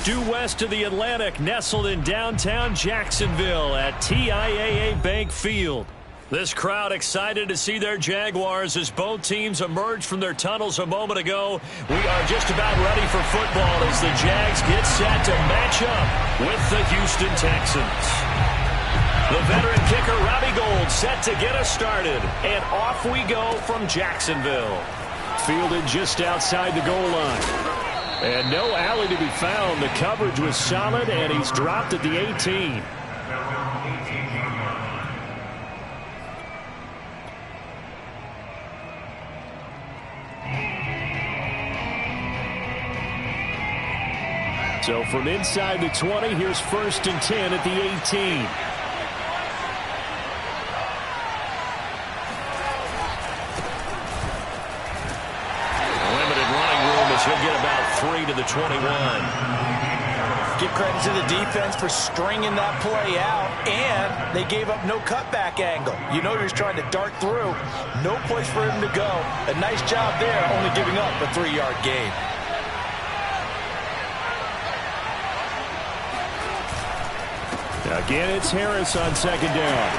due west of the Atlantic, nestled in downtown Jacksonville at TIAA Bank Field. This crowd excited to see their Jaguars as both teams emerged from their tunnels a moment ago. We are just about ready for football as the Jags get set to match up with the Houston Texans. The veteran kicker, Robbie Gould, set to get us started. And off we go from Jacksonville. Fielded just outside the goal line. And no alley to be found. The coverage was solid, and he's dropped at the 18. So from inside the 20, here's 1st and 10 at the 18. Limited running room as he'll get about 3 to the 21. Give credit to the defense for stringing that play out, and they gave up no cutback angle. You know he was trying to dart through. No place for him to go. A nice job there, only giving up a 3-yard gain. Again, it's Harris on 2nd down.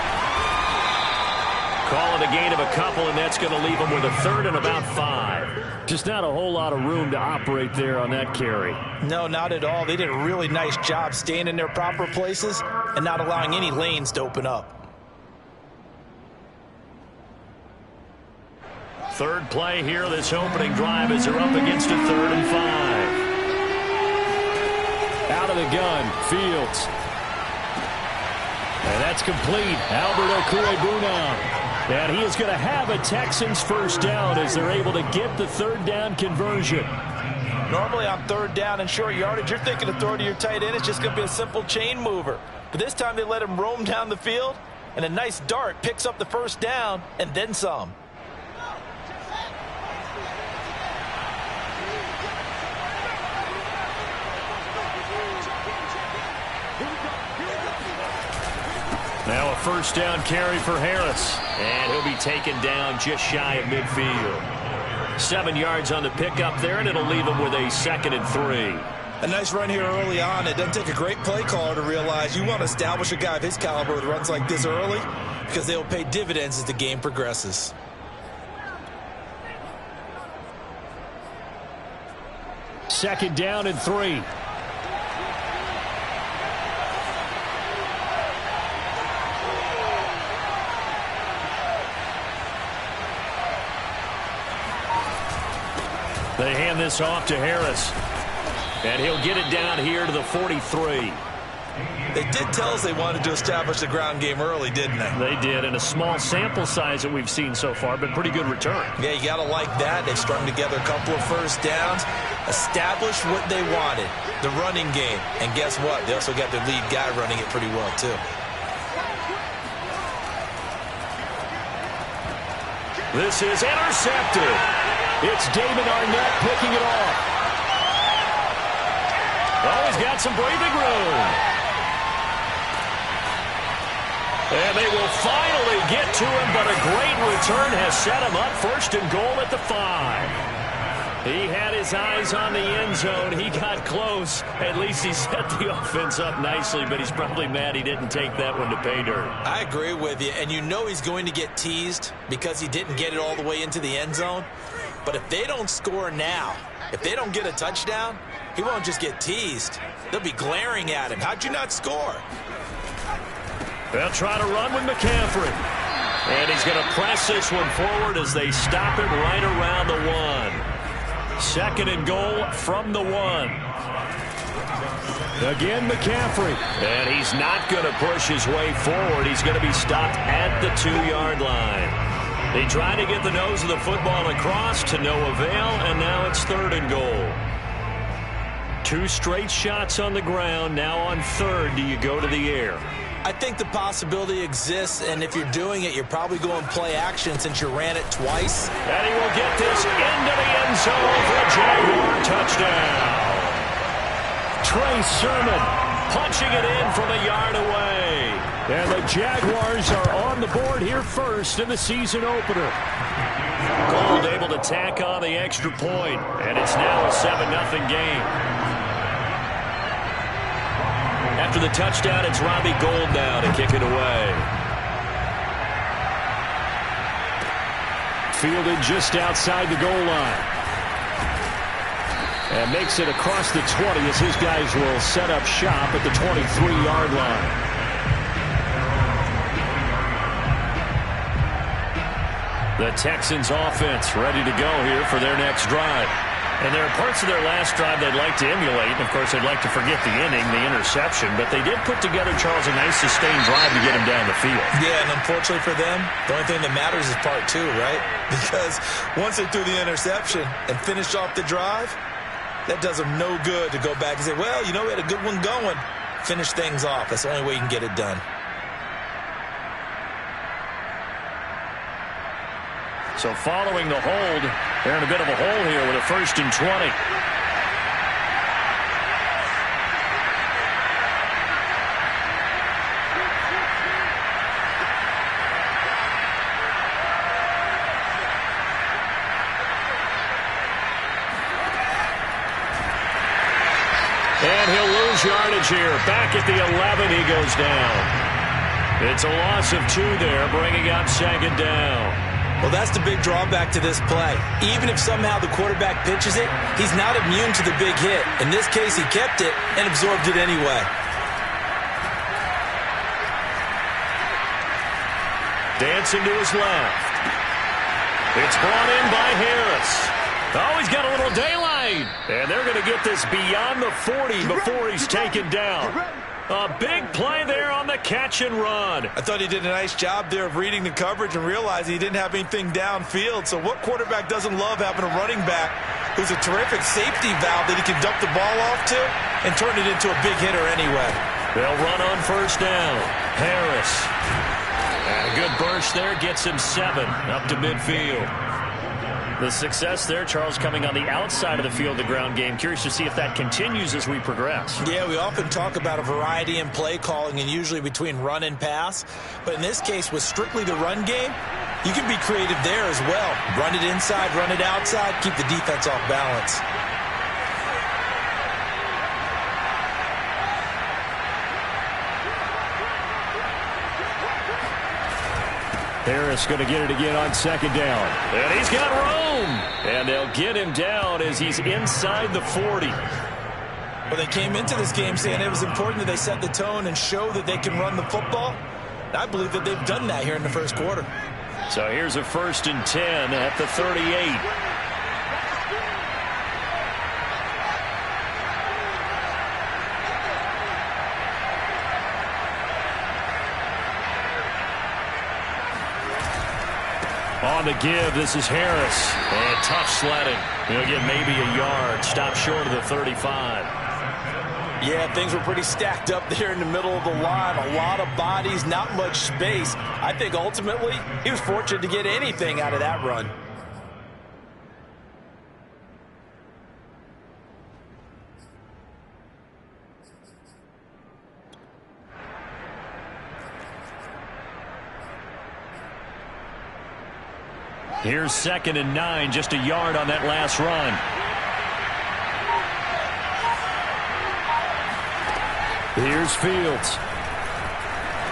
Call it a gain of a couple, and that's going to leave him with a 3rd and about 5. Just not a whole lot of room to operate there on that carry. No, not at all. They did a really nice job staying in their proper places and not allowing any lanes to open up. 3rd play here, this opening drive as they're up against a 3rd and 5. Out of the gun, Fields. And that's complete. Albert Okwuegbunam. And he is going to have a Texans 1st down as they're able to get the 3rd down conversion. Normally on 3rd down and short yardage, you're thinking to throw to your tight end. It's just going to be a simple chain mover. But this time they let him roam down the field, and a nice dart picks up the 1st down and then some. Now a 1st down carry for Harris. And he'll be taken down just shy of midfield. 7 yards on the pickup there, and it'll leave him with a 2nd and 3. A nice run here early on. It doesn't take a great play caller to realize you want to establish a guy of his caliber with runs like this early because they'll pay dividends as the game progresses. Second down and 3. They hand this off to Harris. And he'll get it down here to the 43. They did tell us they wanted to establish the ground game early, didn't they? They did, and a small sample size that we've seen so far, but pretty good return. Yeah, you got to like that. They've strung together a couple of 1st downs, established what they wanted, the running game. And guess what? They also got their lead guy running it pretty well, too. This is intercepted. It's David Arnett picking it off. Oh, he's got some breathing room. And they will finally get to him, but a great return has set him up 1st and goal at the 5. He had his eyes on the end zone. He got close. At least he set the offense up nicely, but he's probably mad he didn't take that one to pay dirt. I agree with you, and you know he's going to get teased because he didn't get it all the way into the end zone. But if they don't score now, if they don't get a touchdown, he won't just get teased. They'll be glaring at him. How'd you not score? They'll try to run with McCaffrey. And he's going to press this one forward as they stop it right around the 1. 2nd and goal from the 1. Again, McCaffrey. And he's not going to push his way forward. He's going to be stopped at the 2-yard line. They try to get the nose of the football across to no avail, and now it's 3rd and goal. 2 straight shots on the ground. Now on 3rd, do you go to the air? I think the possibility exists, and if you're doing it, you're probably going play action since you ran it twice. And he will get this into the end zone for a Jaguar touchdown. Trey Sermon punching it in from a yard away. And the Jaguars are on the board here first in the season opener. Gould able to tack on the extra point, and it's now a 7-0 game. After the touchdown, it's Robbie Gould now to kick it away. Fielded just outside the goal line. And makes it across the 20 as his guys will set up shop at the 23-yard line. The Texans offense ready to go here for their next drive. And there are parts of their last drive they'd like to emulate. And, of course, they'd like to forget the inning, the interception. But they did put together, Charles, a nice sustained drive to get him down the field. Yeah, and unfortunately for them, the only thing that matters is part two, right? Because once they threw the interception and finished off the drive, that does them no good to go back and say, well, you know, we had a good one going. Finish things off. That's the only way you can get it done. So following the hold, they're in a bit of a hole here with a 1st and 20. And he'll lose yardage here. Back at the 11, he goes down. It's a loss of 2 there, bringing up 2nd down. Well, that's the big drawback to this play. Even if somehow the quarterback pitches it, he's not immune to the big hit. In this case, he kept it and absorbed it anyway. Dancing to his left. It's brought in by Harris. Oh, he's got a little daylight. And they're going to get this beyond the 40 before he's taken down. A big play there on the catch and run. I thought he did a nice job there of reading the coverage and realizing he didn't have anything downfield. So what quarterback doesn't love having a running back who's a terrific safety valve that he can dump the ball off to and turn it into a big hitter anyway? They'll run on 1st down. Harris. And a good burst there gets him 7 up to midfield. The success there, Charles, coming on the outside of the field, the ground game. Curious to see if that continues as we progress. Yeah, we often talk about a variety in play calling and usually between run and pass. But in this case, with strictly the run game, you can be creative there as well. Run it inside, run it outside, keep the defense off balance. Harris going to get it again on 2nd down. And he's got room. And they'll get him down as he's inside the 40. Well, they came into this game saying it was important that they set the tone and show that they can run the football. I believe that they've done that here in the 1st quarter. So here's a 1st and 10 at the 38. On the give, this is Harris. And tough sledding. He'll get maybe a yard. Stop short of the 35. Yeah, things were pretty stacked up there in the middle of the line. A lot of bodies, not much space. I think ultimately he was fortunate to get anything out of that run. Here's 2nd and 9, just a yard on that last run. Here's Fields.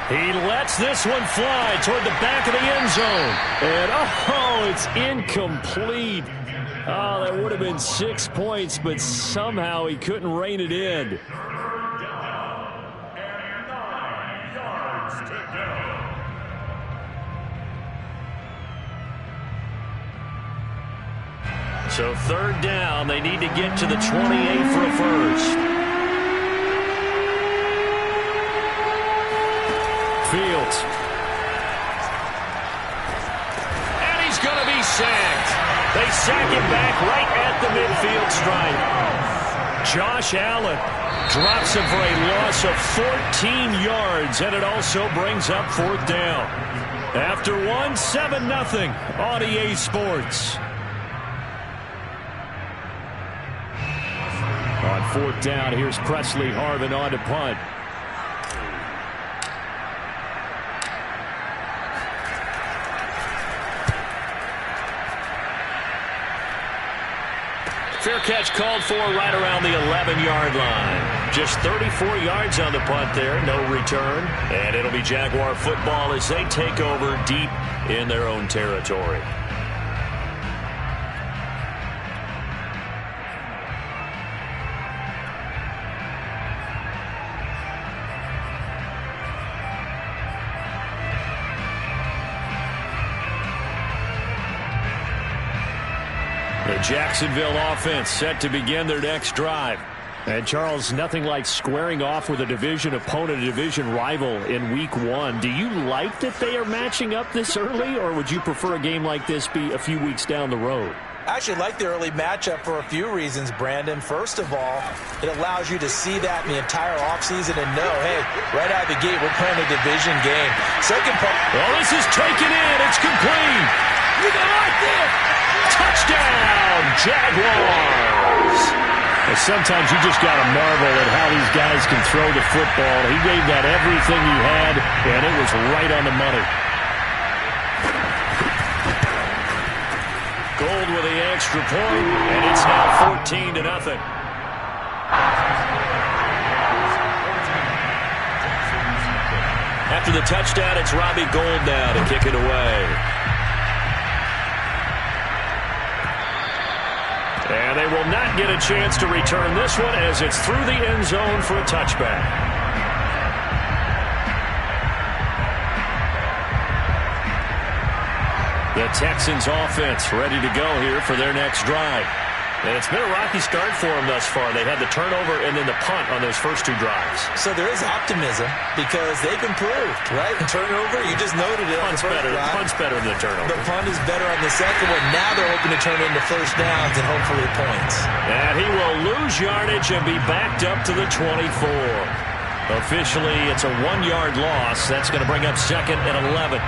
He lets this one fly toward the back of the end zone. And, oh, it's incomplete. Oh, that would have been 6 points, but somehow he couldn't rein it in. So 3rd down, they need to get to the 28 for a first. Fields. And he's going to be sacked. They sack him back right at the midfield stripe. Josh Allen drops him for a loss of 14 yards, and it also brings up 4th down. After 7-0 on EA Sports. On 4th down, here's Presley Harvin on to punt. Fair catch called for right around the 11-yard line. Just 34 yards on the punt there, no return. And it'll be Jaguar football as they take over deep in their own territory. The Jacksonville offense set to begin their next drive. And, Charles, nothing like squaring off with a division opponent, a division rival in Week 1. Do you like that they are matching up this early, or would you prefer a game like this be a few weeks down the road? I actually like the early matchup for a few reasons, Brandon. First of all, it allows you to see that in the entire offseason and know, hey, right out of the gate, we're playing a division game. Second part. Well, this is taken in. It's complete. You like it. Touchdown, Jaguars. And sometimes you just got to marvel at how these guys can throw the football. He gave that everything he had, and it was right on the money. Gold with the extra point, and it's now 14-0. After the touchdown, it's Robbie Gould now to kick it away. And they will not get a chance to return this one as it's through the end zone for a touchback. The Texans offense ready to go here for their next drive. And it's been a rocky start for them thus far. They had the turnover and then the punt on those first two drives. So there is optimism because they've improved, right? The turnover, you just noted it. Punt's better. The punt's better than the turnover. The punt is better on the second one. Now they're hoping to turn into first downs and hopefully points. And he will lose yardage and be backed up to the 24. Officially, it's a 1-yard loss. That's going to bring up 2nd and 11.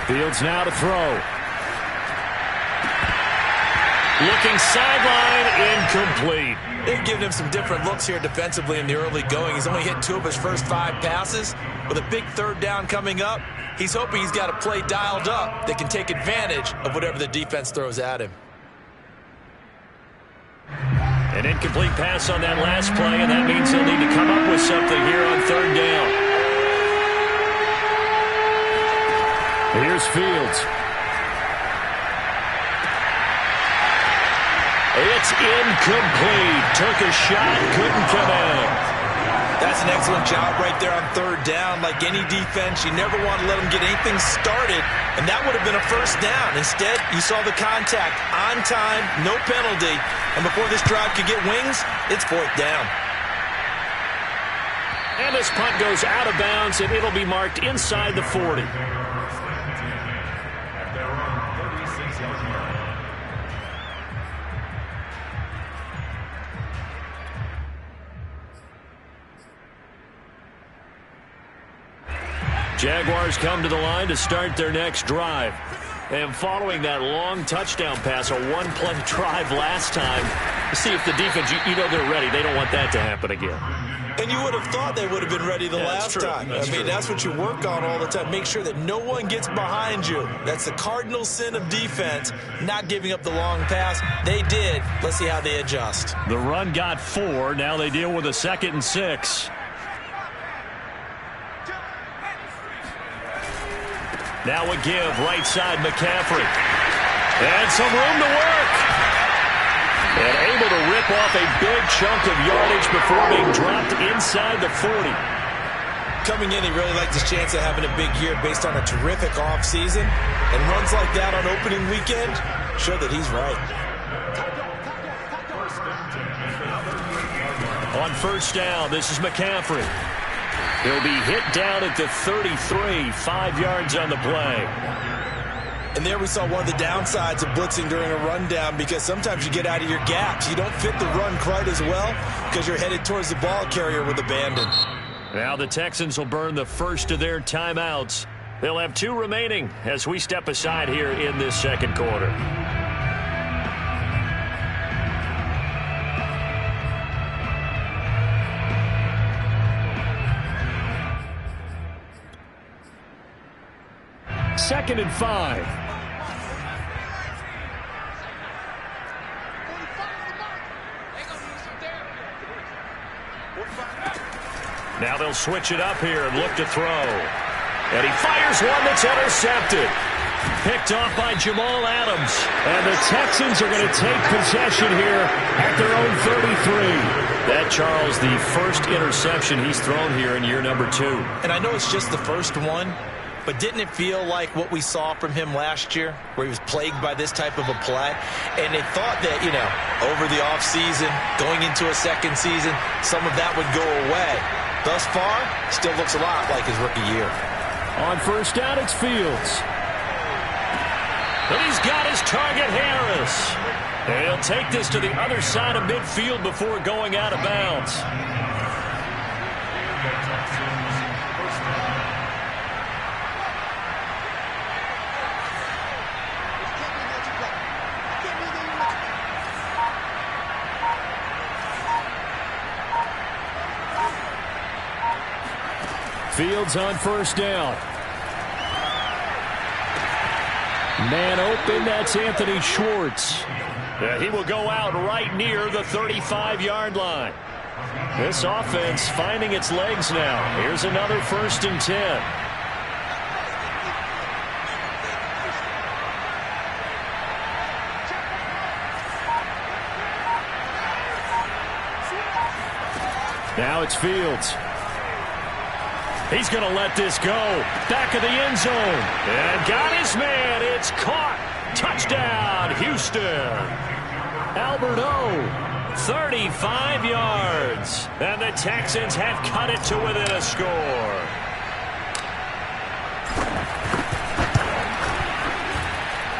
Fields now to throw. Looking sideline, incomplete. They've given him some different looks here defensively in the early going. He's only hit 2 of his first 5 passes. With a big third down coming up, he's hoping he's got a play dialed up that can take advantage of whatever the defense throws at him. An incomplete pass on that last play, and that means he'll need to come up with something here on 3rd down. Here's Fields. It's incomplete. Took a shot, couldn't come in. That's an excellent job right there on 3rd down. Like any defense, you never want to let them get anything started, and that would have been a first down. Instead, you saw the contact on time, no penalty, and before this drive could get wings, it's 4th down. And this punt goes out of bounds, and it'll be marked inside the 40. Jaguars come to the line to start their next drive. And following that long touchdown pass, a 1-play drive last time, to see if the defense, you know they're ready. They don't want that to happen again. And you would have thought they would have been ready the last time. That's what you work on all the time. Make sure that no one gets behind you. That's the cardinal sin of defense, not giving up the long pass. They did. Let's see how they adjust. The run got 4. Now they deal with a 2nd and 6. Now a give, right side McCaffrey. And some room to work. And able to rip off a big chunk of yardage before being dropped inside the 40. Coming in, he really liked his chance of having a big year based on a terrific offseason. And runs like that on opening weekend show that he's right. On 1st down, this is McCaffrey. He'll be hit down at the 33, 5 yards on the play. And there we saw one of the downsides of blitzing during a rundown because sometimes you get out of your gaps. You don't fit the run quite as well because you're headed towards the ball carrier with abandon. Now the Texans will burn the first of their timeouts They'll have 2 remaining as we step aside here in this second quarter. Second and 5. Now they'll switch it up here and look to throw. And he fires one that's intercepted. Picked off by Jamal Adams. And the Texans are going to take possession here at their own 33. That, Charles, the first interception he's thrown here in year number 2. And I know it's just the first one, but didn't it feel like what we saw from him last year, where he was plagued by this type of a play? And they thought that, over the offseason, going into a second season, some of that would go away. Thus far, still looks a lot like his rookie year. On first down, it's Fields. And he's got his target, Harris. And he'll take this to the other side of midfield before going out of bounds. Fields on first down. Man open, that's Anthony Schwartz. He will go out right near the 35-yard line. This offense finding its legs now. Here's another 1st and 10. Now it's Fields. He's going to let this go. Back of the end zone. And got his man. It's caught. Touchdown, Houston. Albert O, 35 yards. And the Texans have cut it to within a score.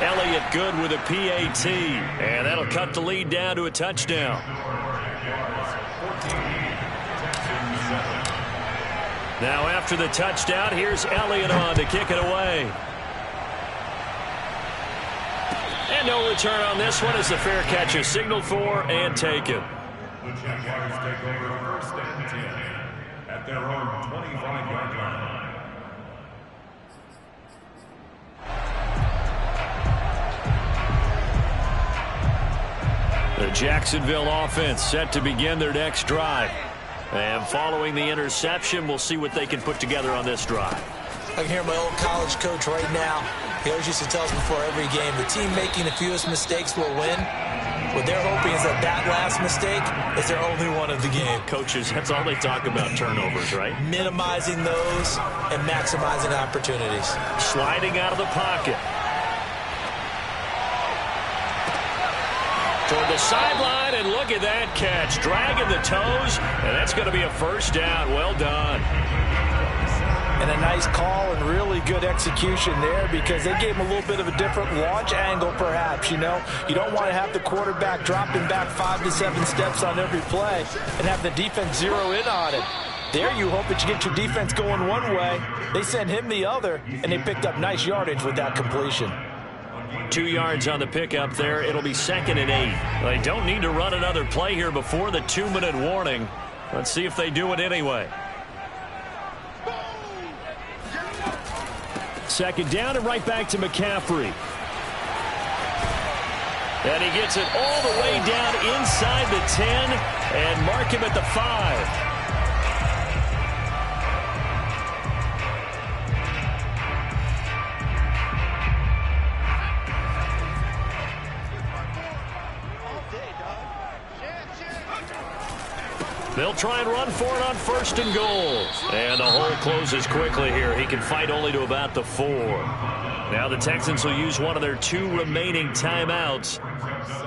Elliott good with a PAT. And that'll cut the lead down to a touchdown. Now after the touchdown, here's Elliott on to kick it away. And no return on this one as the fair catch is signaled for and taken. The Jaguars take over 1st and 10 at their own 25-yard line. The Jacksonville offense set to begin their next drive. And following the interception, we'll see what they can put together on this drive. I can hear my old college coach right now. He always used to tell us before every game, the team making the fewest mistakes will win. What they're hoping is that that last mistake is their only one of the game. Coaches, that's all they talk about, turnovers, right? Minimizing those and maximizing opportunities. Sliding out of the pocket. Toward the sideline, and look at that catch. Dragging the toes, and that's going to be a 1st down. Well done. And a nice call and really good execution there because they gave him a little bit of a different launch angle perhaps, You don't want to have the quarterback dropping back 5 to 7 steps on every play and have the defense zero in on it. There you hope that you get your defense going one way. They sent him the other, and they picked up nice yardage with that completion. 2 yards on the pickup there. It'll be 2nd and 8. They don't need to run another play here before the 2-minute warning. Let's see if they do it anyway. 2nd down and right back to McCaffrey. And he gets it all the way down inside the 10 and mark him at the 5. They'll try and run for it on 1st and goal. And the hole closes quickly here. He can fight only to about the 4. Now the Texans will use one of their 2 remaining timeouts.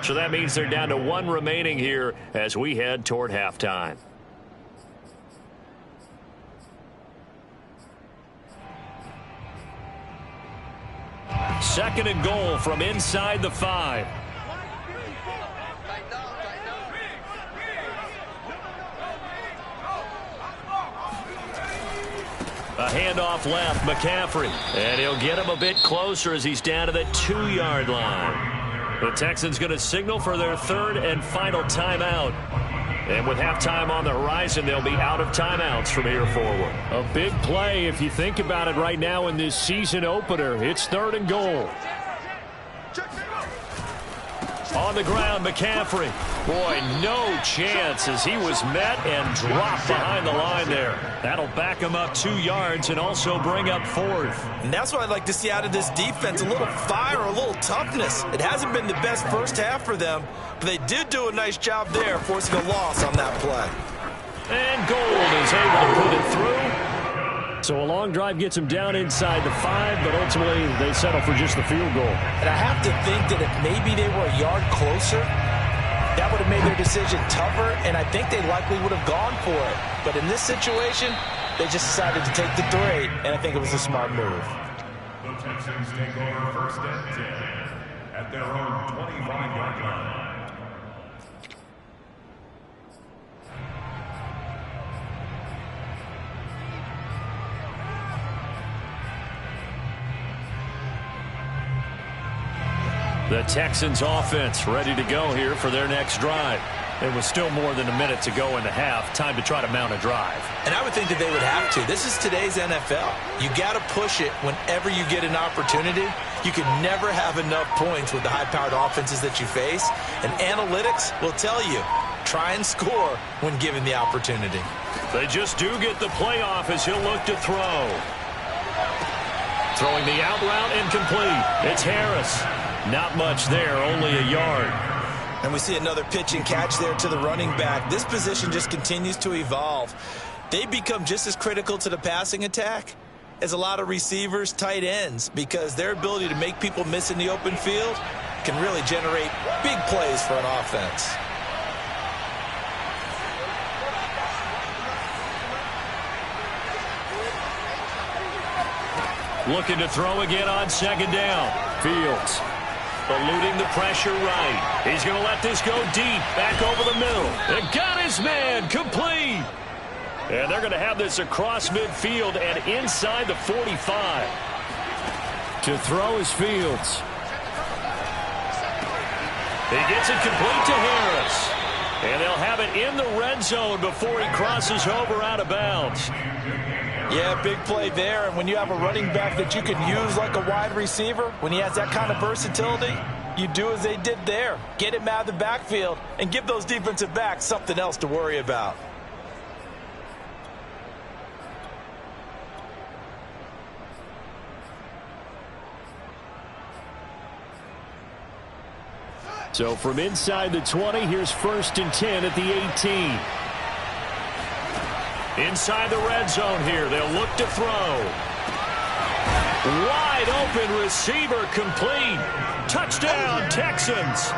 So that means they're down to 1 remaining here as we head toward halftime. Second and goal from inside the 5. A handoff left, McCaffrey. And he'll get him a bit closer as he's down to the 2-yard line. The Texans going to signal for their third and final timeout. And with halftime on the horizon, they'll be out of timeouts from here forward. A big play if you think about it right now in this season opener. It's 3rd and goal. On the ground, McCaffrey. Boy, no chance as he was met and dropped behind the line there. That'll back him up 2 yards and also bring up 4th. And that's what I'd like to see out of this defense, a little fire, a little toughness. It hasn't been the best first half for them, but they did do a nice job there, forcing a loss on that play. And Gold is able to put it through. So a long drive gets them down inside the 5, but ultimately they settle for just the field goal. And I have to think that if maybe they were a yard closer, that would have made their decision tougher, and I think they likely would have gone for it. But in this situation, they just decided to take the 3, and I think it was a smart move. The Texans take over 1st and 10 at their own 25-yard line. The Texans offense ready to go here for their next drive. It was still more than a minute to go in the half. Time to try to mount a drive. And I would think that they would have to. This is today's NFL. You got to push it whenever you get an opportunity. You can never have enough points with the high-powered offenses that you face. And analytics will tell you, try and score when given the opportunity. They just do get the playoff as he'll look to throw. Throwing the out route incomplete. It's Harris. Not much there, only a yard. And we see another pitch and catch there to the running back. This position just continues to evolve. They become just as critical to the passing attack as a lot of receivers, tight ends, because their ability to make people miss in the open field can really generate big plays for an offense. Looking to throw again on 2nd down. Fields eluding the pressure right. He's going to let this go deep, back over the middle. And got his man, complete. And they're going to have this across midfield and inside the 45. To throw is Fields. He gets it complete to Harris. And they'll have it in the red zone before he crosses over out of bounds. Yeah, big play there. And when you have a running back that you can use like a wide receiver, when he has that kind of versatility, you do as they did there. Get him out of the backfield and give those defensive backs something else to worry about. So from inside the 20, here's 1st and 10 at the 18. Inside the red zone here, they'll look to throw. Wide open receiver complete. Touchdown, Texans.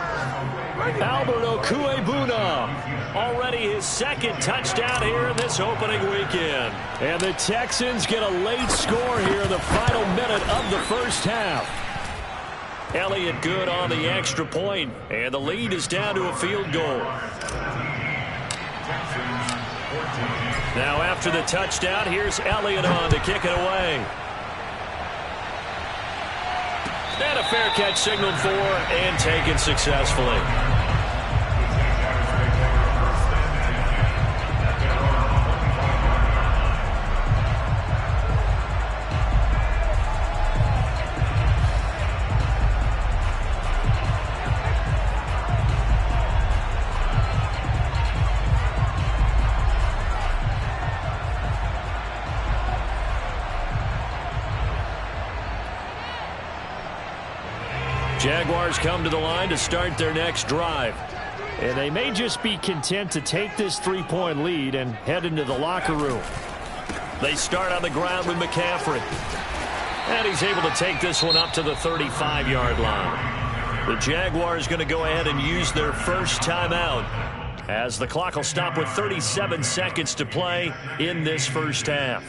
Albert Okuebuna, already his 2nd touchdown here in this opening weekend. And the Texans get a late score here in the final minute of the first half. Elliott good on the extra point, and the lead is down to a field goal. Now after the touchdown, here's Elliott on to kick it away. And a fair catch signaled for and taken successfully. Jaguars come to the line to start their next drive. And they may just be content to take this 3-point lead and head into the locker room. They start on the ground with McCaffrey. And he's able to take this one up to the 35-yard line. The Jaguars going to go ahead and use their first timeout as the clock will stop with 37 seconds to play in this first half.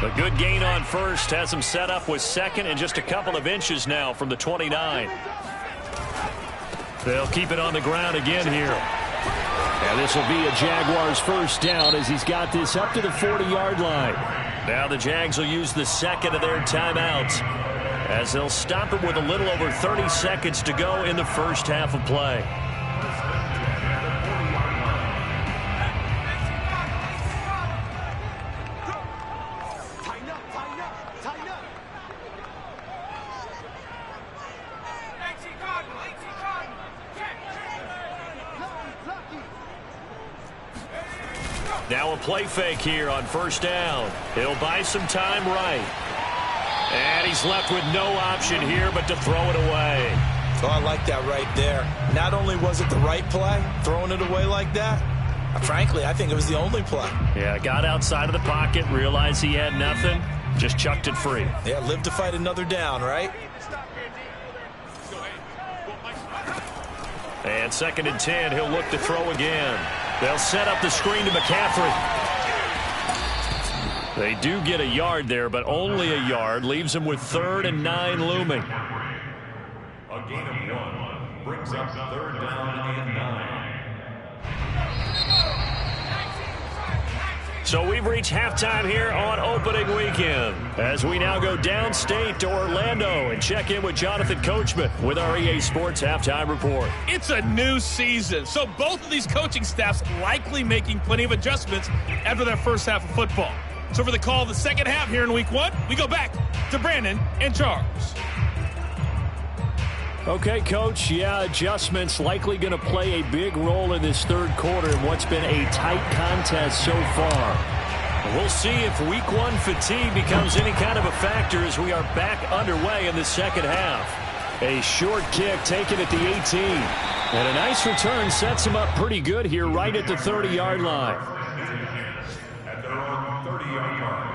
A good gain on first has him set up with second and just a couple of inches now from the 29. They'll keep it on the ground again here. And this will be a Jaguars first down as he's got this up to the 40-yard line. Now the Jags will use the second of their timeouts as they'll stop it with a little over 30 seconds to go in the first half of play. Now a play fake here on first down. He'll buy some time right. And he's left with no option here but to throw it away. Oh, I like that right there. Not only was it the right play, throwing it away like that, frankly, I think it was the only play. Yeah, got outside of the pocket, realized he had nothing, just chucked it free. Yeah, live to fight another down, right? And 2nd and 10, he'll look to throw again. They'll set up the screen to McCaffrey. They do get a yard there, but only a yard. Leaves him with 3rd and 9 looming. A gain of 1 brings up 3rd down and 9. So we've reached halftime here on opening weekend as we now go downstate to Orlando and check in with Jonathan Coachman with our EA Sports Halftime Report. It's a new season, so both of these coaching staffs likely making plenty of adjustments after their first half of football. So for the call of the second half here in week 1, we go back to Brandon and Charles. Okay, Coach, yeah, adjustments likely going to play a big role in this third quarter in what's been a tight contest so far. We'll see if week 1 fatigue becomes any kind of a factor as we are back underway in the second half. A short kick taken at the 18. And a nice return sets him up pretty good here right at the 30-yard line. At their own 30-yard line.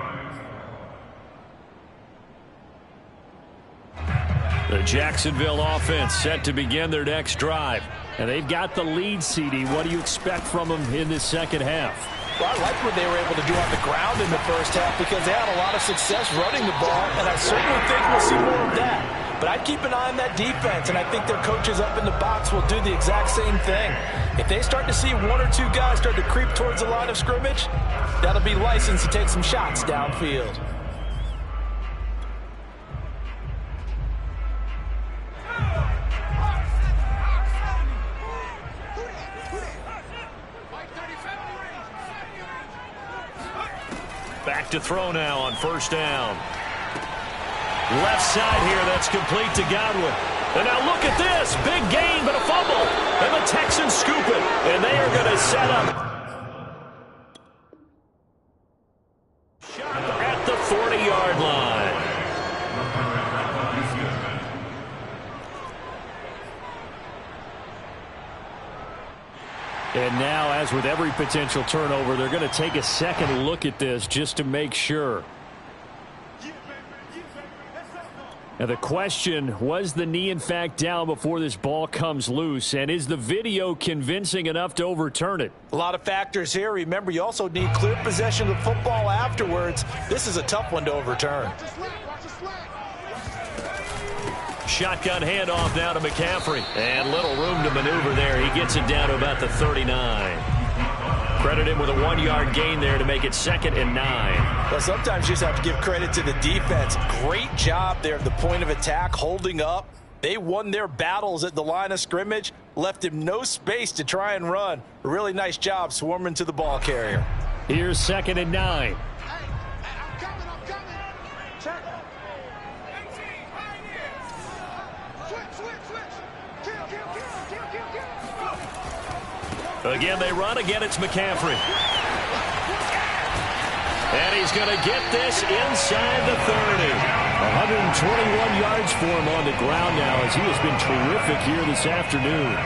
The Jacksonville offense set to begin their next drive. And they've got the lead, CD. What do you expect from them in this second half? Well, I like what they were able to do on the ground in the first half because they had a lot of success running the ball, and I certainly think we'll see more of that. But I'd keep an eye on that defense, and I think their coaches up in the box will do the exact same thing. If they start to see 1 or 2 guys start to creep towards the line of scrimmage, that'll be licensed to take some shots downfield. Back to throw now on first down. Left side here, that's complete to Godwin. And now look at this. Big gain, but a fumble. And the Texans scoop it. And they are going to set up shot at the 40-yard line. And now, as with every potential turnover, they're going to take a second look at this just to make sure. Now the question, was the knee in fact down before this ball comes loose? And is the video convincing enough to overturn it? A lot of factors here. Remember, you also need clear possession of the football afterwards. This is a tough one to overturn. Shotgun handoff now to McCaffrey. And little room to maneuver there. He gets it down to about the 39. Credit him with a 1-yard gain there to make it 2nd and 9. Well, sometimes you just have to give credit to the defense. Great job there at the point of attack, holding up. They won their battles at the line of scrimmage, left him no space to try and run. A really nice job swarming to the ball carrier. Here's 2nd and 9. Again, they run. Again, it's McCaffrey. And he's going to get this inside the 30. 121 yards for him on the ground now as he has been terrific here this afternoon.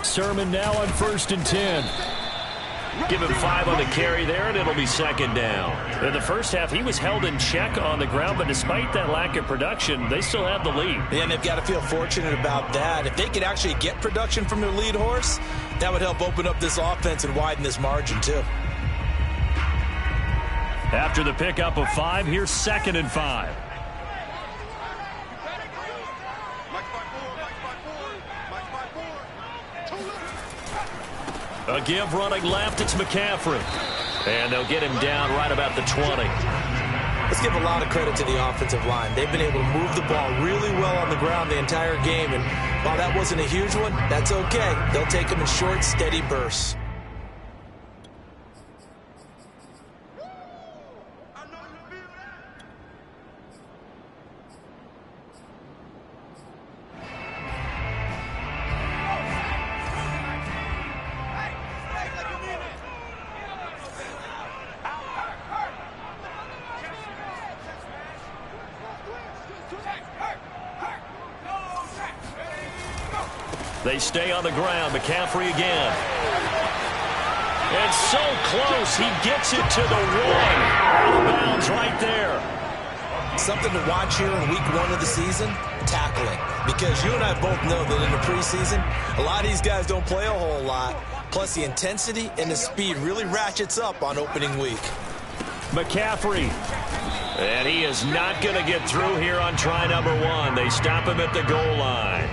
Sermon now on 1st and 10. Give him 5 on the carry there, and it'll be 2nd down. In the first half, he was held in check on the ground, but despite that lack of production, they still have the lead. Yeah, and they've got to feel fortunate about that. If they could actually get production from their lead horse, that would help open up this offense and widen this margin, too. After the pickup of 5, here's 2nd and 5. A give running left, it's McCaffrey. And they'll get him down right about the 20. Let's give a lot of credit to the offensive line. They've been able to move the ball really well on the ground the entire game. And while that wasn't a huge one, that's okay. They'll take them in short, steady bursts. They stay on the ground. McCaffrey again. It's so close. He gets it to the 1. Out of bounds right there. Something to watch here in week 1 of the season, tackling. Because you and I both know that in the preseason, a lot of these guys don't play a whole lot. Plus the intensity and the speed really ratchets up on opening week. McCaffrey. And he is not going to get through here on try number 1. They stop him at the goal line.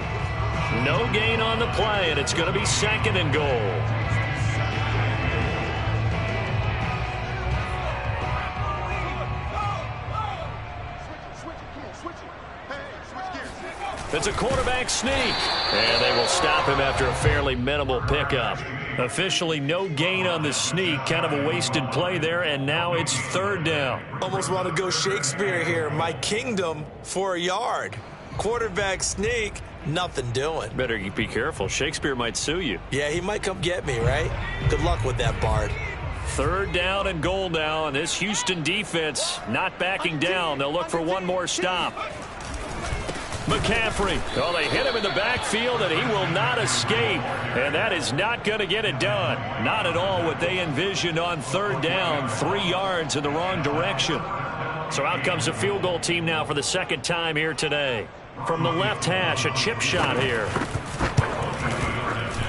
No gain on the play, and it's going to be 2nd and goal. It's a quarterback sneak, and they will stop him after a fairly minimal pickup. Officially no gain on the sneak, kind of a wasted play there, and now it's 3rd down. Almost want to go Shakespeare here. My kingdom for a yard. Quarterback sneak. Nothing doing. Better be careful. Shakespeare might sue you. Yeah, he might come get me, right? Good luck with that, Bard. 3rd down and goal now, and this Houston defense not backing down. They'll look for one more stop. McCaffrey. Oh, they hit him in the backfield, and he will not escape. And that is not going to get it done. Not at all what they envisioned on 3rd down. 3 yards in the wrong direction. So out comes the field goal team now for the 2nd time here today. From the left hash, a chip shot here.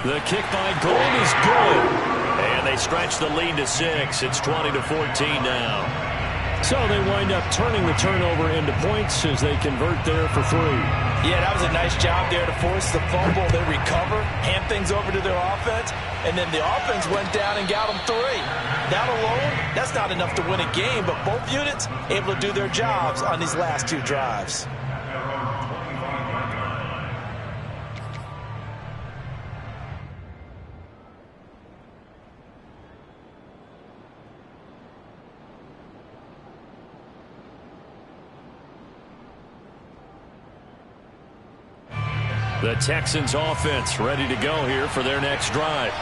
The kick by Gold is good. And they stretch the lead to 6. It's 20-14 now. So they wind up turning the turnover into points as they convert there for 3. Yeah, that was a nice job there to force the fumble. They recover, hand things over to their offense, and then the offense went down and got them 3. That alone, that's not enough to win a game, but both units able to do their jobs on these last 2 drives. The Texans offense ready to go here for their next drive.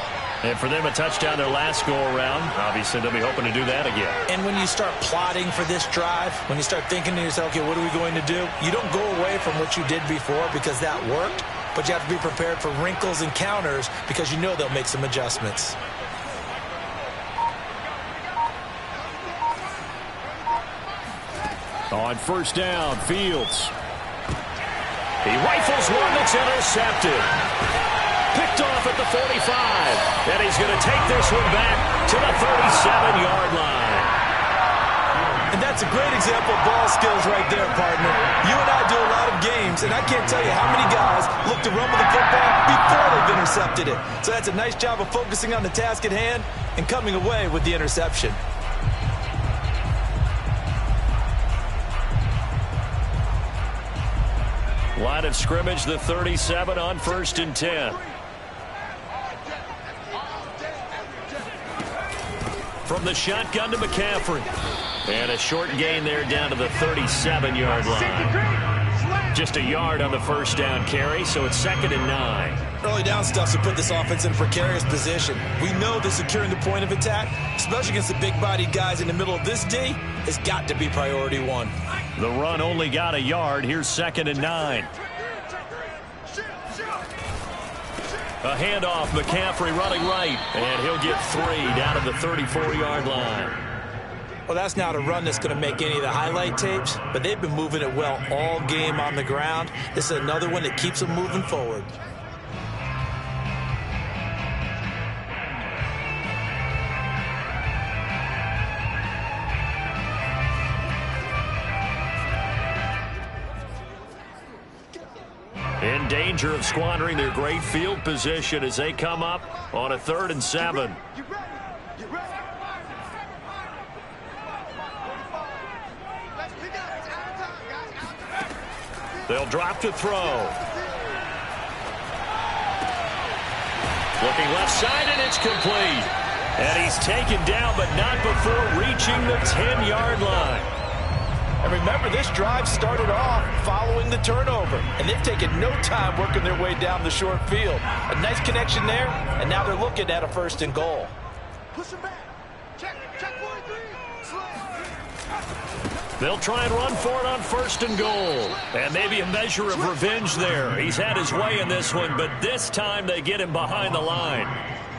And for them, a touchdown their last go-around. Obviously, they'll be hoping to do that again. And when you start plotting for this drive, when you start thinking to yourself, okay, what are we going to do? You don't go away from what you did before because that worked, but you have to be prepared for wrinkles and counters because you know they'll make some adjustments. On 1st down, Fields. He rifles one that's intercepted. Picked off at the 45. And he's going to take this one back to the 37-yard line. And that's a great example of ball skills right there, partner. You and I do a lot of games, and I can't tell you how many guys look to run with the football before they've intercepted it. So that's a nice job of focusing on the task at hand and coming away with the interception. Line of scrimmage, the 37 on 1st and 10. From the shotgun to McCaffrey. And a short gain there down to the 37-yard line. Just a yard on the 1st down carry, so it's 2nd and 9. Early down stuff to put this offense in a precarious position. We know that securing the point of attack, especially against the big-bodied guys in the middle of this D, has got to be priority 1. The run only got a yard. Here's 2nd and 9. A handoff, McCaffrey running right, and he'll get 3 down at the 34-yard line. Well, that's not a run that's going to make any of the highlight tapes, but they've been moving it well all game on the ground. This is another one that keeps them moving forward. In danger of squandering their great field position as they come up on a 3rd and 7. They'll drop to throw. Looking left side, and it's complete. And he's taken down, but not before reaching the 10-yard line. And remember, this drive started off following the turnover, and they've taken no time working their way down the short field. A nice connection there, and now they're looking at a 1st and goal. Push him back. Check 1-3. They'll try and run for it on 1st and goal. And maybe a measure of revenge there. He's had his way in this one, but this time they get him behind the line.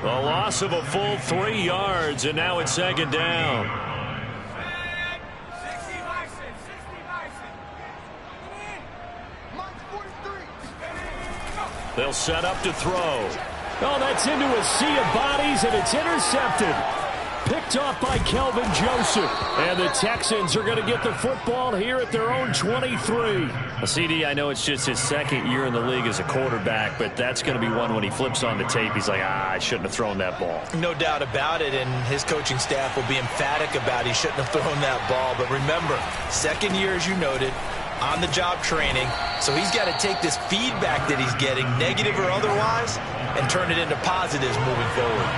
A loss of a full 3 yards, and now it's 2nd down. They'll set up to throw. Oh, that's into a sea of bodies, and it's intercepted. Picked off by Kelvin Joseph. And the Texans are going to get the football here at their own 23. CD, I know it's just his 2nd year in the league as a quarterback, but that's going to be one when he flips on the tape. He's like, I shouldn't have thrown that ball. No doubt about it, and his coaching staff will be emphatic about he shouldn't have thrown that ball. But remember, 2nd year, as you noted, on-the-job training, so he's got to take this feedback that he's getting, negative or otherwise, and turn it into positives moving forward.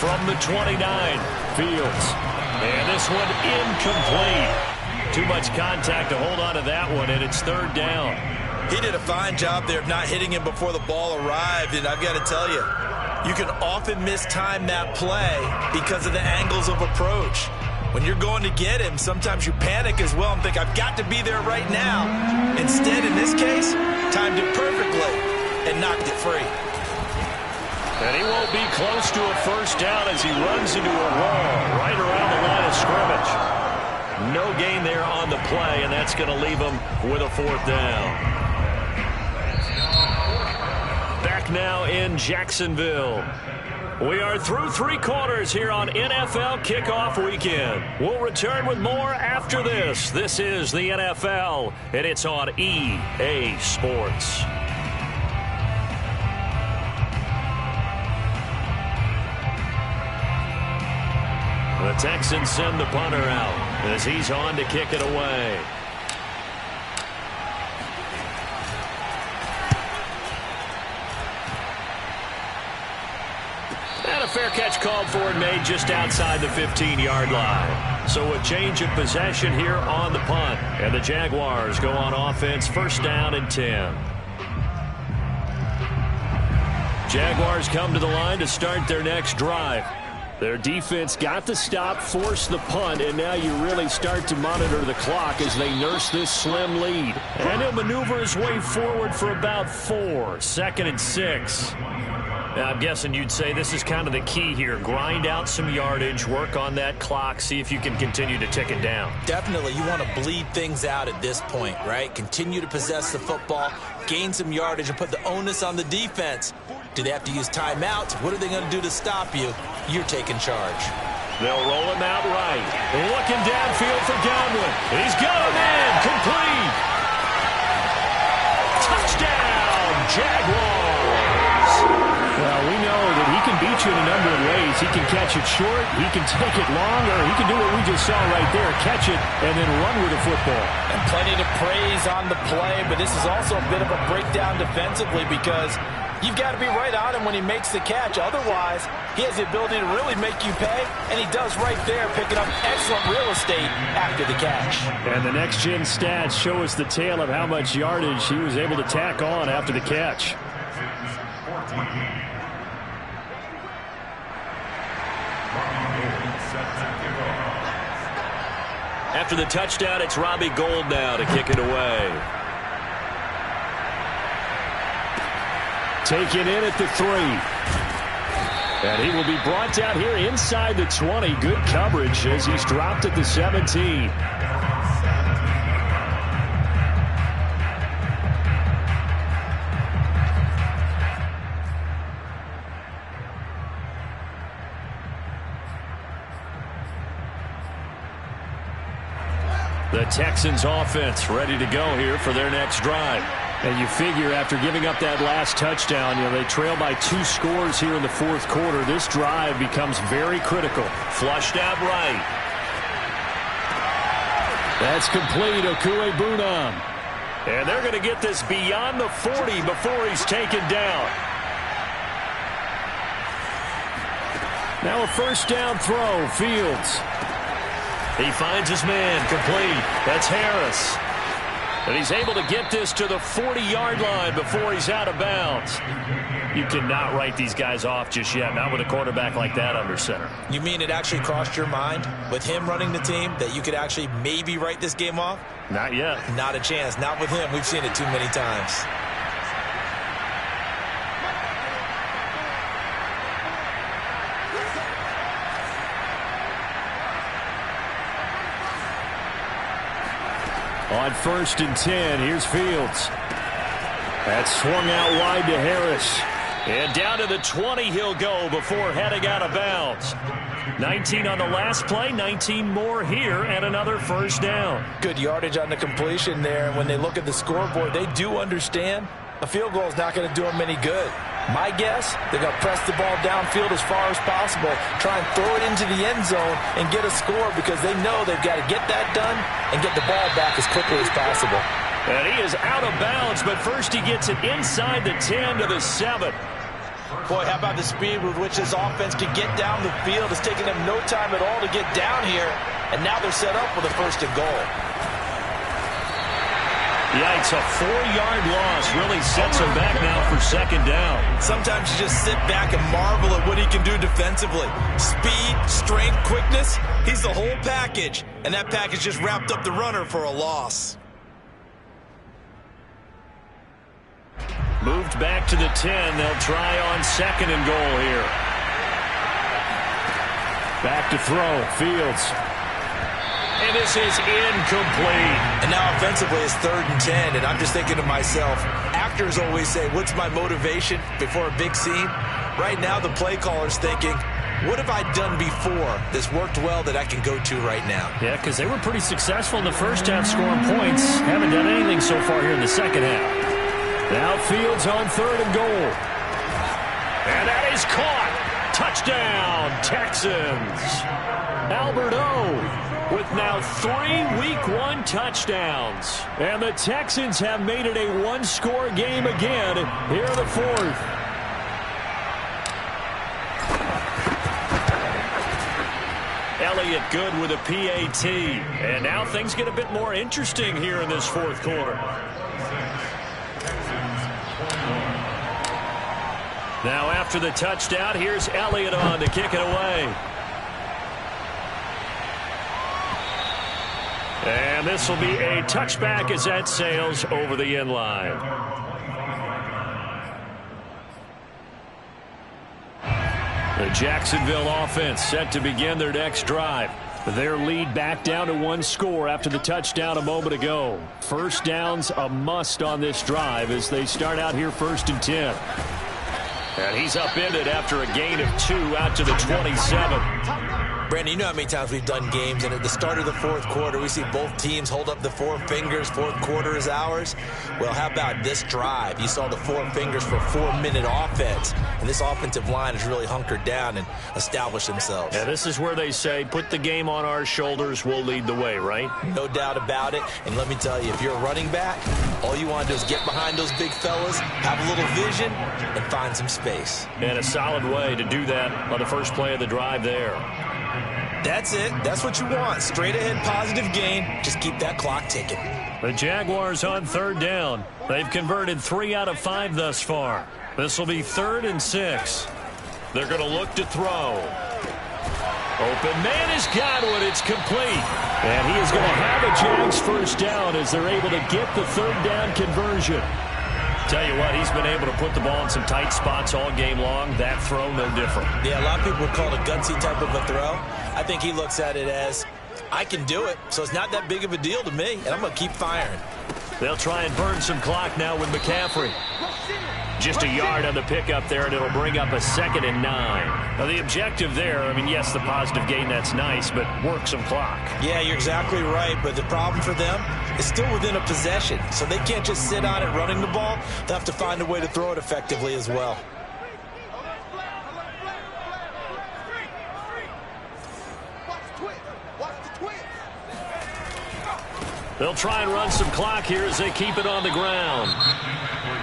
From the 29, Fields. And this one incomplete. Too much contact to hold on to that one, and it's 3rd down. He did a fine job there of not hitting him before the ball arrived, and I've got to tell you, you can often mistime that play because of the angles of approach. When you're going to get him, sometimes you panic as well and think, I've got to be there right now. Instead, in this case, timed it perfectly and knocked it free. And he won't be close to a 1st down as he runs into a wall right around the line of scrimmage. No gain there on the play, and that's going to leave him with a 4th down. Back now in Jacksonville. We are through 3 quarters here on NFL Kickoff Weekend. We'll return with more after this. This is the NFL, and it's on EA Sports. The Texans send the punter out as he's on to kick it away. And a fair catch called for and made just outside the 15-yard line. So a change of possession here on the punt. And the Jaguars go on offense, 1st down and 10. Jaguars come to the line to start their next drive. Their defense got the stop, forced the punt, and now you really start to monitor the clock as they nurse this slim lead. And he'll maneuver his way forward for about 4, 2nd and 6. Now, I'm guessing you'd say this is kind of the key here. Grind out some yardage, work on that clock, see if you can continue to tick it down. Definitely, you want to bleed things out at this point, right? Continue to possess the football, gain some yardage, and put the onus on the defense. Do they have to use timeouts? What are they going to do to stop you? You're taking charge. They'll roll him out right. Looking downfield for Godwin. He's got him in. Complete. Touchdown, Jaguars. Well, we know that he can beat you in a number of ways. He can catch it short, he can take it long, or he can do what we just saw right there, catch it and then run with the football. And plenty to praise on the play, but this is also a bit of a breakdown defensively because you've got to be right on him when he makes the catch. Otherwise, he has the ability to really make you pay, and he does right there, picking up excellent real estate after the catch. And the next-gen stats show us the tale of how much yardage he was able to tack on after the catch. After the touchdown, it's Robbie Gould now to kick it away. Taken in at the 3. And he will be brought down here inside the 20. Good coverage as he's dropped at the 17. The Texans offense ready to go here for their next drive. And you figure after giving up that last touchdown, they trail by 2 scores here in the fourth quarter. This drive becomes very critical. Flushed out right. That's complete. Okuegbunam. And they're going to get this beyond the 40 before he's taken down. Now a first down throw. Fields. He finds his man, complete. That's Harris. And he's able to get this to the 40-yard line before he's out of bounds. You cannot write these guys off just yet, not with a quarterback like that under center. You mean it actually crossed your mind with him running the team that you could actually maybe write this game off? Not yet. Not a chance. Not with him. We've seen it too many times. On 1st and 10, here's Fields. That's swung out wide to Harris. And down to the 20 he'll go before heading out of bounds. 19 on the last play, 19 more here, and another first down. Good yardage on the completion there. When they look at the scoreboard, they do understand a field goal is not going to do them any good. My guess, they're going to press the ball downfield as far as possible, try and throw it into the end zone and get a score because they know they've got to get that done and get the ball back as quickly as possible. And he is out of bounds, but first he gets it inside the 10 to the 7. Boy, how about the speed with which this offense can get down the field? It's taking them no time at all to get down here, and now they're set up with a 1st and goal. Yikes, a 4-yard loss really sets him back now for 2nd down. Sometimes you just sit back and marvel at what he can do defensively. Speed, strength, quickness, he's the whole package. And that package just wrapped up the runner for a loss. Moved back to the 10. They'll try on 2nd and goal here. Back to throw. Fields. And this is incomplete. And now offensively it's 3rd and 10, and I'm just thinking to myself, actors always say, what's my motivation before a big scene? Right now the play caller's thinking, what have I done before that's worked well that I can go to right now? Yeah, because they were pretty successful in the first half scoring points. Haven't done anything so far here in the second half. Now Fields on 3rd and goal. And that is caught. Touchdown, Texans. Albert O with now 3 Week 1 touchdowns. And the Texans have made it a 1-score game again here in the 4th. Elliott good with a PAT. And now things get a bit more interesting here in this 4th quarter. Now after the touchdown, here's Elliott on to kick it away. And this will be a touchback as that sails over the end line. The Jacksonville offense set to begin their next drive. Their lead back down to 1 score after the touchdown a moment ago. First down's a must on this drive as they start out here 1st and 10. And he's upended after a gain of 2 out to the 27. Brandon, you know how many times we've done games, and at the start of the 4th quarter, we see both teams hold up the 4 fingers, 4th quarter is ours. Well, how about this drive? You saw the 4 fingers for 4-minute offense, and this offensive line has really hunkered down and established themselves. Yeah, this is where they say, put the game on our shoulders, we'll lead the way, right? No doubt about it, and let me tell you, if you're a running back, all you want to do is get behind those big fellas, have a little vision, and find some space. And a solid way to do that on the first play of the drive there. That's it. That's what you want. Straight ahead positive gain. Just keep that clock ticking. The Jaguars on 3rd down. They've converted 3 out of 5 thus far. This will be 3rd and 6. They're going to look to throw. Open man is Godwin. It's complete. And he is going to have a Jags first down as they're able to get the 3rd down conversion. Tell you what, he's been able to put the ball in some tight spots all game long. That throw, no different. Yeah, a lot of people would call it a gutsy type of a throw. I think he looks at it as, I can do it, so it's not that big of a deal to me, and I'm going to keep firing. They'll try and burn some clock now with McCaffrey. Just a yard on the pickup there, and it'll bring up a 2nd and 9. Now, the objective there, I mean, yes, the positive gain, that's nice, but work some clock. Yeah, you're exactly right, but the problem for them is still within a possession, so they can't just sit on it running the ball. They'll have to find a way to throw it effectively as well. They'll try and run some clock here as they keep it on the ground.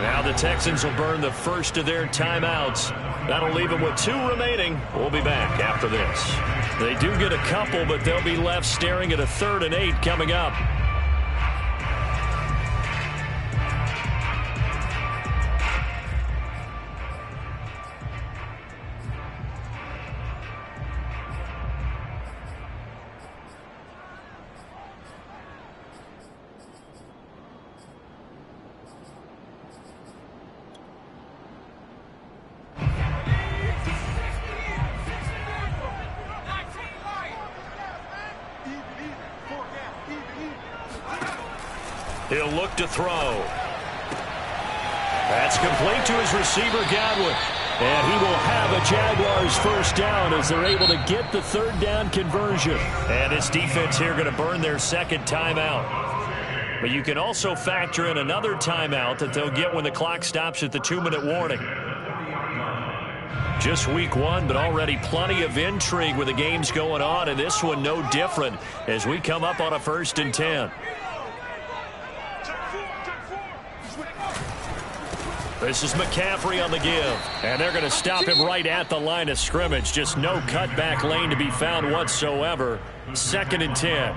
Now the Texans will burn the first of their timeouts. That'll leave them with 2 remaining. We'll be back after this. They do get a couple, but they'll be left staring at a 3rd and 8 coming up. He'll look to throw. That's complete to his receiver, Godwin. And he will have a Jaguars first down as they're able to get the 3rd down conversion. And this defense here going to burn their 2nd timeout. But you can also factor in another timeout that they'll get when the clock stops at the 2-minute warning. Just week 1, but already plenty of intrigue with the games going on, and this one no different as we come up on a 1st and 10. This is McCaffrey on the give, and they're going to stop him right at the line of scrimmage. Just no cutback lane to be found whatsoever. 2nd and 10.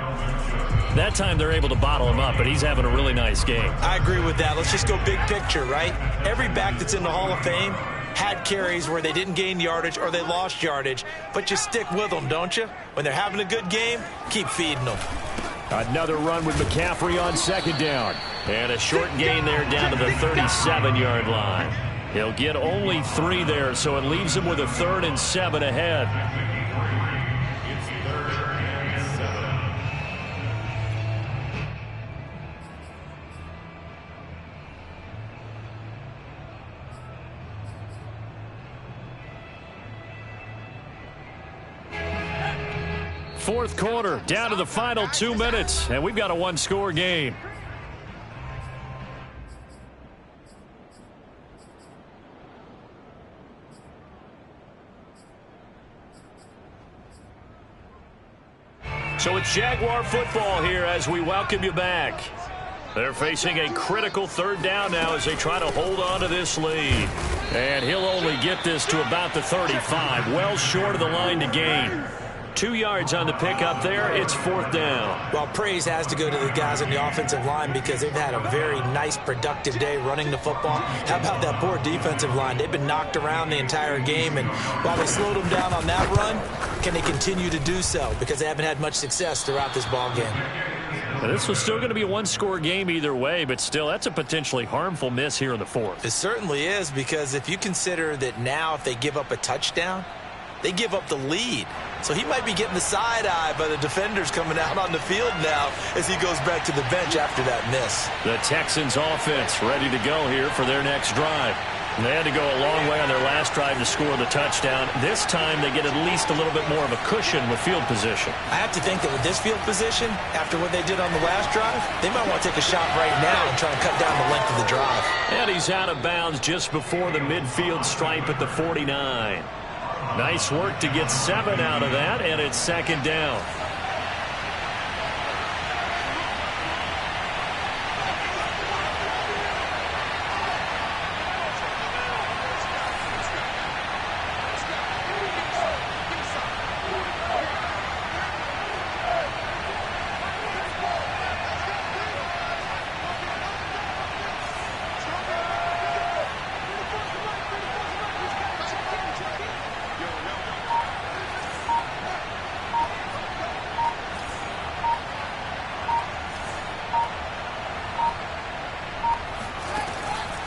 That time they're able to bottle him up, but he's having a really nice game. I agree with that. Let's just go big picture, right? Every back that's in the Hall of Fame had carries where they didn't gain yardage or they lost yardage, but you stick with them, don't you? When they're having a good game, keep feeding them. Another run with McCaffrey on 2nd down. And a short gain there down to the 37-yard line. He'll get only 3 there, so it leaves him with a 3rd and 7 ahead. It's 3rd and 7. Fourth quarter, down to the final 2 minutes, and we've got a 1-score game. So it's Jaguar football here as we welcome you back. They're facing a critical 3rd down now as they try to hold on to this lead. And he'll only get this to about the 35, well short of the line to gain. 2 yards on the pickup there. It's 4th down. Well, praise has to go to the guys on the offensive line because they've had a very nice, productive day running the football. How about that poor defensive line? They've been knocked around the entire game, and while they slowed them down on that run, can they continue to do so? Because they haven't had much success throughout this ball game. Now, this was still going to be a 1-score game either way, but still, that's a potentially harmful miss here in the 4th. It certainly is, because if you consider that now if they give up a touchdown, they give up the lead. So he might be getting the side eye by the defenders coming out on the field now as he goes back to the bench after that miss. The Texans offense ready to go here for their next drive. And they had to go a long way on their last drive to score the touchdown. This time they get at least a little bit more of a cushion with field position. I have to think that with this field position, after what they did on the last drive, they might want to take a shot right now and try and cut down the length of the drive. And he's out of bounds just before the midfield stripe at the 49. Nice work to get 7 out of that, and it's 2nd down.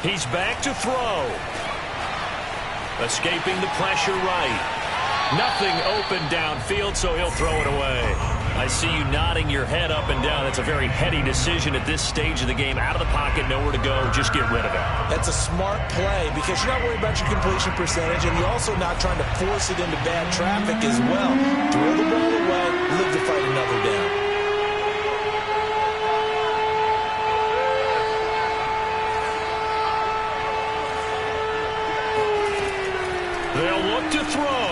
He's back to throw. Escaping the pressure right. Nothing open downfield, so he'll throw it away. I see you nodding your head up and down. That's a very heady decision at this stage of the game. Out of the pocket, nowhere to go. Just get rid of it. That's a smart play because you're not worried about your completion percentage, and you're also not trying to force it into bad traffic as well. Throw the ball away, live to fight another down. They'll look to throw.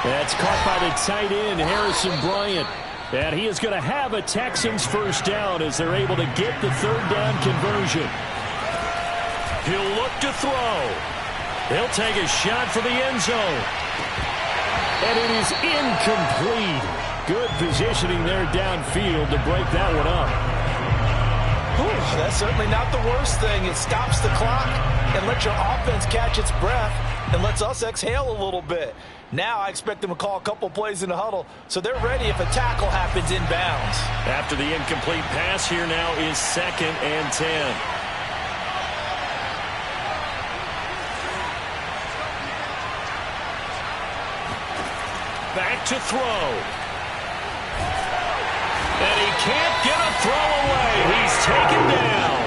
That's caught by the tight end, Harrison Bryant. And he is going to have a Texans first down as they're able to get the third down conversion. He'll look to throw. He'll take a shot for the end zone. And it is incomplete. Good positioning there downfield to break that one up. Whew, that's certainly not the worst thing. It stops the clock and lets your offense catch its breath and lets us exhale a little bit. Now I expect them to call a couple plays in the huddle, so they're ready if a tackle happens inbounds. After the incomplete pass, here now is 2nd and 10. Back to throw. And he can't get a throw away. He's taken down.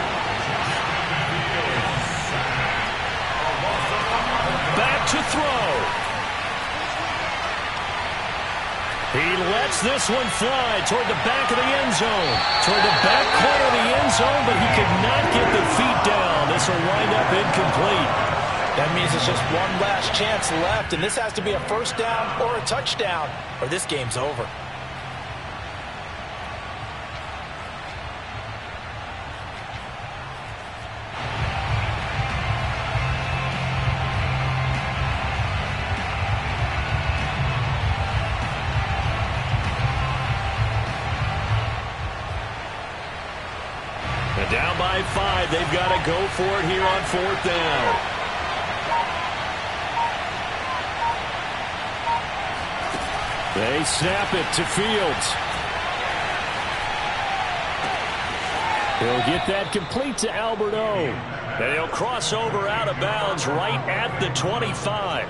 Back to throw. He lets this one fly toward the back of the end zone. Toward the back corner of the end zone, but he could not get the feet down. This will wind up incomplete. That means it's just one last chance left, and this has to be a first down or a touchdown, or this game's over. Down by 5. They've got to go for it here on 4th down. They snap it to Fields. He'll get that complete to Albert O. And he'll cross over out of bounds right at the 25.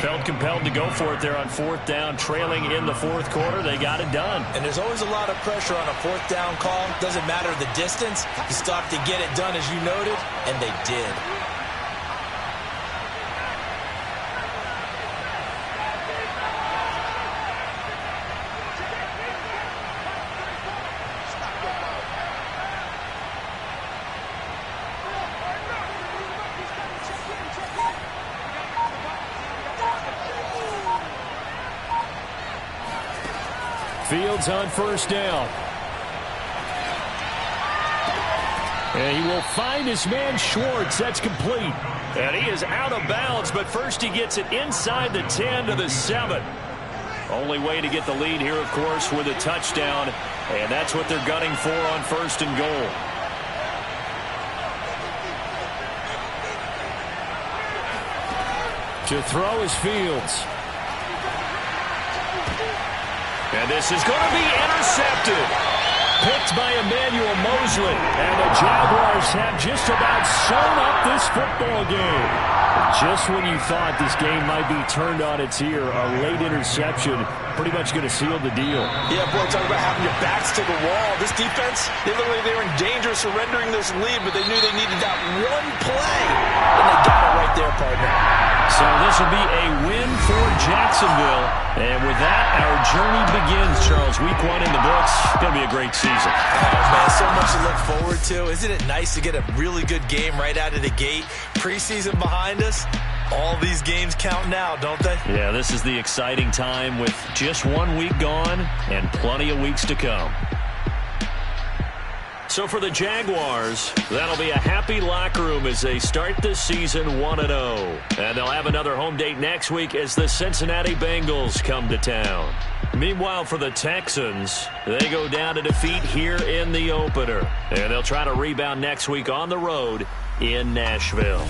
Felt compelled to go for it there on 4th down, trailing in the 4th quarter. They got it done. And there's always a lot of pressure on a 4th down call. Doesn't matter the distance. You still have to get it done, as you noted, and they did. Fields on 1st down. And he will find his man Schwartz. That's complete. And he is out of bounds, but first he gets it inside the 10 to the 7. Only way to get the lead here, of course, with a touchdown. And that's what they're gunning for on 1st and goal. To throw is Fields. And this is going to be intercepted. Picked by Emmanuel Mosley. And the Jaguars have just about sewn up this football game. Just when you thought this game might be turned on its ear, a late interception pretty much going to seal the deal. Yeah, boy, talk about having your backs to the wall. This defense, they looked like they were in danger of surrendering this lead, but they knew they needed that one play. And they got it right there, partner. So this will be a win for Jacksonville. And with that, our journey begins, Charles. Week 1 in the books. Going to be a great season. Oh, man, so much to look forward to. Isn't it nice to get a really good game right out of the gate? Preseason behind us. All these games count now, don't they? Yeah, this is the exciting time with just 1 week gone and plenty of weeks to come. So for the Jaguars, that'll be a happy locker room as they start this season 1-0. And they'll have another home date next week as the Cincinnati Bengals come to town. Meanwhile, for the Texans, they go down to defeat here in the opener. And they'll try to rebound next week on the road in Nashville.